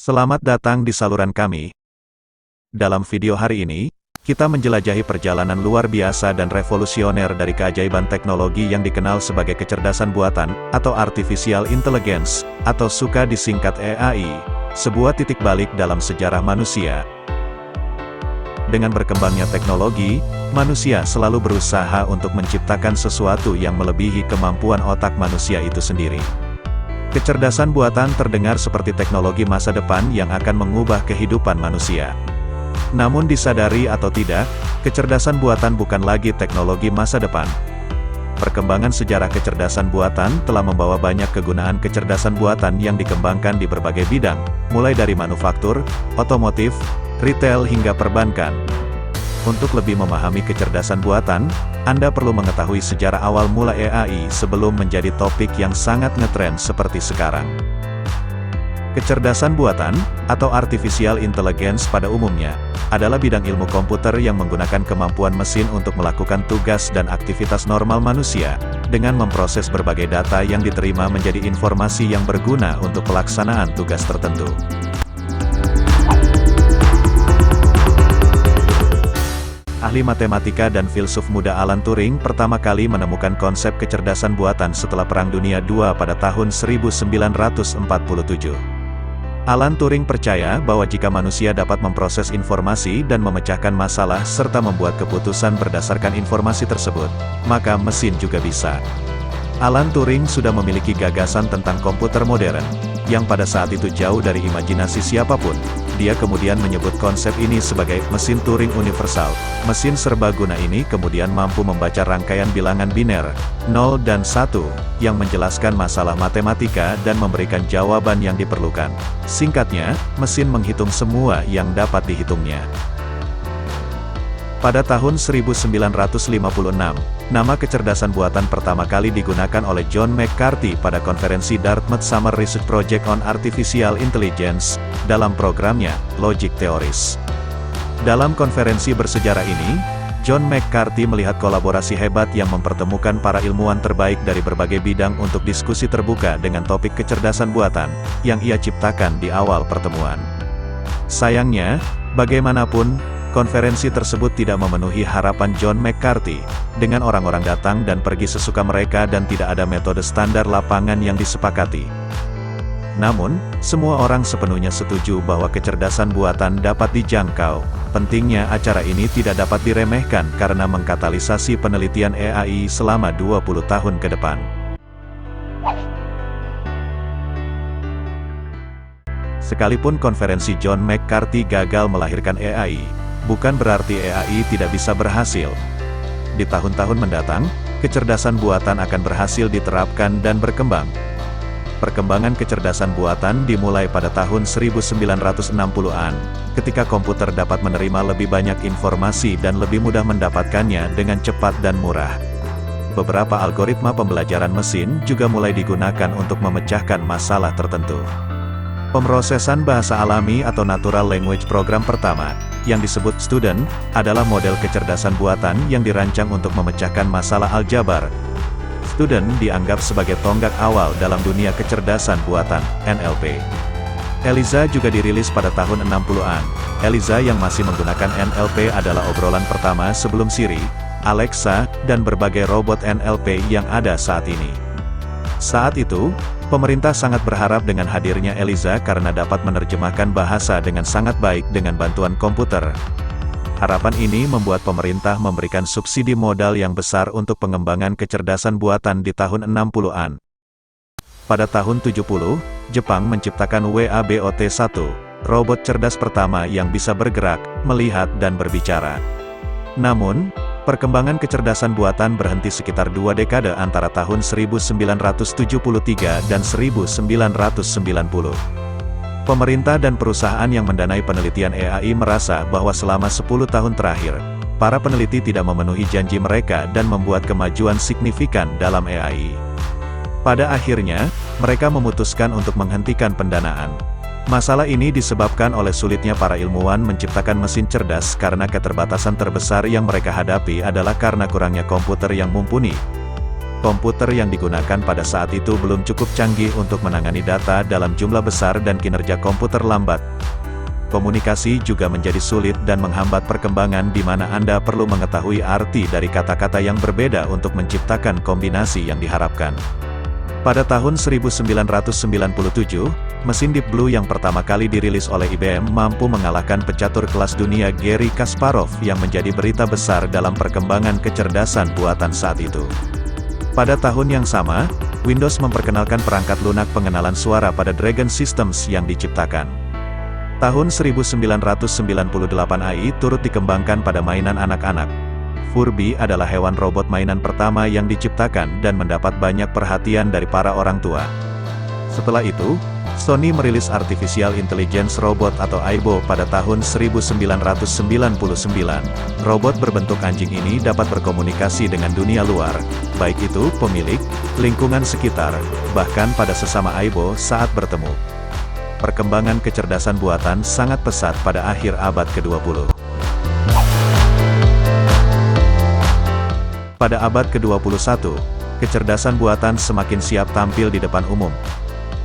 Selamat datang di saluran kami. Dalam video hari ini, kita menjelajahi perjalanan luar biasa dan revolusioner dari keajaiban teknologi yang dikenal sebagai kecerdasan buatan, atau Artificial Intelligence, atau suka disingkat AI, sebuah titik balik dalam sejarah manusia. Dengan berkembangnya teknologi, manusia selalu berusaha untuk menciptakan sesuatu yang melebihi kemampuan otak manusia itu sendiri. Kecerdasan buatan terdengar seperti teknologi masa depan yang akan mengubah kehidupan manusia. Namun disadari atau tidak, kecerdasan buatan bukan lagi teknologi masa depan. Perkembangan sejarah kecerdasan buatan telah membawa banyak kegunaan kecerdasan buatan yang dikembangkan di berbagai bidang, mulai dari manufaktur, otomotif, retail hingga perbankan. Untuk lebih memahami kecerdasan buatan, Anda perlu mengetahui sejarah awal mula AI sebelum menjadi topik yang sangat ngetren seperti sekarang. Kecerdasan buatan, atau Artificial Intelligence pada umumnya, adalah bidang ilmu komputer yang menggunakan kemampuan mesin untuk melakukan tugas dan aktivitas normal manusia, dengan memproses berbagai data yang diterima menjadi informasi yang berguna untuk pelaksanaan tugas tertentu. Ahli matematika dan filsuf muda Alan Turing pertama kali menemukan konsep kecerdasan buatan setelah Perang Dunia II pada tahun 1947. Alan Turing percaya bahwa jika manusia dapat memproses informasi dan memecahkan masalah serta membuat keputusan berdasarkan informasi tersebut, maka mesin juga bisa. Alan Turing sudah memiliki gagasan tentang komputer modern, yang pada saat itu jauh dari imajinasi siapapun. Dia kemudian menyebut konsep ini sebagai mesin Turing universal. Mesin serbaguna ini kemudian mampu membaca rangkaian bilangan biner, 0 dan 1, yang menjelaskan masalah matematika dan memberikan jawaban yang diperlukan. Singkatnya, mesin menghitung semua yang dapat dihitungnya. Pada tahun 1956, nama kecerdasan buatan pertama kali digunakan oleh John McCarthy pada konferensi Dartmouth Summer Research Project on Artificial Intelligence, dalam programnya, Logic Theories. Dalam konferensi bersejarah ini, John McCarthy melihat kolaborasi hebat yang mempertemukan para ilmuwan terbaik dari berbagai bidang untuk diskusi terbuka dengan topik kecerdasan buatan, yang ia ciptakan di awal pertemuan. Sayangnya, bagaimanapun, konferensi tersebut tidak memenuhi harapan John McCarthy, dengan orang-orang datang dan pergi sesuka mereka dan tidak ada metode standar lapangan yang disepakati. Namun, semua orang sepenuhnya setuju bahwa kecerdasan buatan dapat dijangkau. Pentingnya acara ini tidak dapat diremehkan karena mengkatalisasi penelitian AI selama 20 tahun ke depan. Sekalipun konferensi John McCarthy gagal melahirkan AI, bukan berarti AI tidak bisa berhasil. Di tahun-tahun mendatang, kecerdasan buatan akan berhasil diterapkan dan berkembang. Perkembangan kecerdasan buatan dimulai pada tahun 1960-an, ketika komputer dapat menerima lebih banyak informasi dan lebih mudah mendapatkannya dengan cepat dan murah. Beberapa algoritma pembelajaran mesin juga mulai digunakan untuk memecahkan masalah tertentu. Pemrosesan bahasa alami atau Natural Language Program pertama, yang disebut Student, adalah model kecerdasan buatan yang dirancang untuk memecahkan masalah aljabar. Student dianggap sebagai tonggak awal dalam dunia kecerdasan buatan, NLP. Eliza juga dirilis pada tahun 60-an. Eliza yang masih menggunakan NLP adalah obrolan pertama sebelum Siri, Alexa, dan berbagai robot NLP yang ada saat ini. Saat itu, pemerintah sangat berharap dengan hadirnya Eliza karena dapat menerjemahkan bahasa dengan sangat baik dengan bantuan komputer. Harapan ini membuat pemerintah memberikan subsidi modal yang besar untuk pengembangan kecerdasan buatan di tahun 60-an. Pada tahun 70, Jepang menciptakan WABOT-1, robot cerdas pertama yang bisa bergerak, melihat dan berbicara. Namun, perkembangan kecerdasan buatan berhenti sekitar 2 dekade antara tahun 1973 dan 1990. Pemerintah dan perusahaan yang mendanai penelitian AI merasa bahwa selama 10 tahun terakhir, para peneliti tidak memenuhi janji mereka dan membuat kemajuan signifikan dalam AI. Pada akhirnya, mereka memutuskan untuk menghentikan pendanaan. Masalah ini disebabkan oleh sulitnya para ilmuwan menciptakan mesin cerdas karena keterbatasan terbesar yang mereka hadapi adalah karena kurangnya komputer yang mumpuni. Komputer yang digunakan pada saat itu belum cukup canggih untuk menangani data dalam jumlah besar dan kinerja komputer lambat. Komunikasi juga menjadi sulit dan menghambat perkembangan di mana Anda perlu mengetahui arti dari kata-kata yang berbeda untuk menciptakan kombinasi yang diharapkan. Pada tahun 1997, mesin Deep Blue yang pertama kali dirilis oleh IBM mampu mengalahkan pecatur kelas dunia Garry Kasparov yang menjadi berita besar dalam perkembangan kecerdasan buatan saat itu. Pada tahun yang sama, Windows memperkenalkan perangkat lunak pengenalan suara pada Dragon Systems yang diciptakan. Tahun 1998 AI turut dikembangkan pada mainan anak-anak. Furby adalah hewan robot mainan pertama yang diciptakan dan mendapat banyak perhatian dari para orang tua. Setelah itu, Sony merilis Artificial Intelligence Robot atau AIBO pada tahun 1999. Robot berbentuk anjing ini dapat berkomunikasi dengan dunia luar, baik itu pemilik, lingkungan sekitar, bahkan pada sesama AIBO saat bertemu. Perkembangan kecerdasan buatan sangat pesat pada akhir abad ke-20. Pada abad ke-21, kecerdasan buatan semakin siap tampil di depan umum.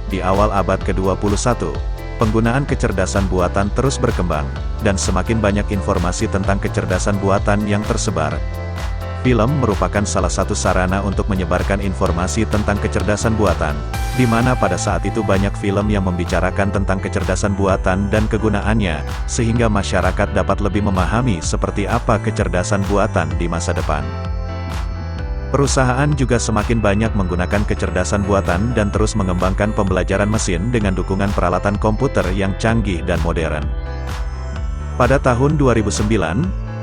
Di awal abad ke-21, penggunaan kecerdasan buatan terus berkembang, dan semakin banyak informasi tentang kecerdasan buatan yang tersebar. Film merupakan salah satu sarana untuk menyebarkan informasi tentang kecerdasan buatan, di mana pada saat itu banyak film yang membicarakan tentang kecerdasan buatan dan kegunaannya, sehingga masyarakat dapat lebih memahami seperti apa kecerdasan buatan di masa depan. Perusahaan juga semakin banyak menggunakan kecerdasan buatan dan terus mengembangkan pembelajaran mesin dengan dukungan peralatan komputer yang canggih dan modern. Pada tahun 2009,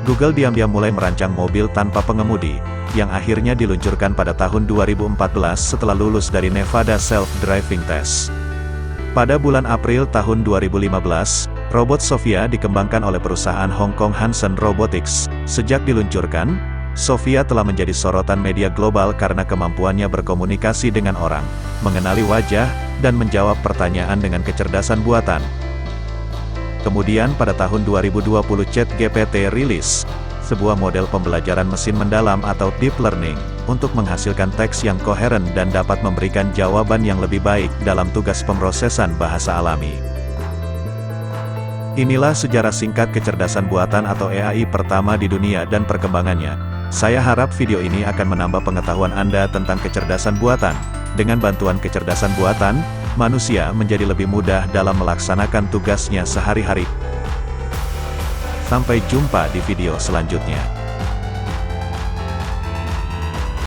Google diam-diam mulai merancang mobil tanpa pengemudi, yang akhirnya diluncurkan pada tahun 2014 setelah lulus dari Nevada Self-Driving Test. Pada bulan April tahun 2015, robot Sophia dikembangkan oleh perusahaan Hong Kong Hanson Robotics. Sejak diluncurkan, Sophia telah menjadi sorotan media global karena kemampuannya berkomunikasi dengan orang, mengenali wajah, dan menjawab pertanyaan dengan kecerdasan buatan. Kemudian pada tahun 2020 ChatGPT rilis, sebuah model pembelajaran mesin mendalam atau deep learning, untuk menghasilkan teks yang koheren dan dapat memberikan jawaban yang lebih baik dalam tugas pemrosesan bahasa alami. Inilah sejarah singkat kecerdasan buatan atau AI pertama di dunia dan perkembangannya. Saya harap video ini akan menambah pengetahuan Anda tentang kecerdasan buatan. Dengan bantuan kecerdasan buatan, manusia menjadi lebih mudah dalam melaksanakan tugasnya sehari-hari. Sampai jumpa di video selanjutnya.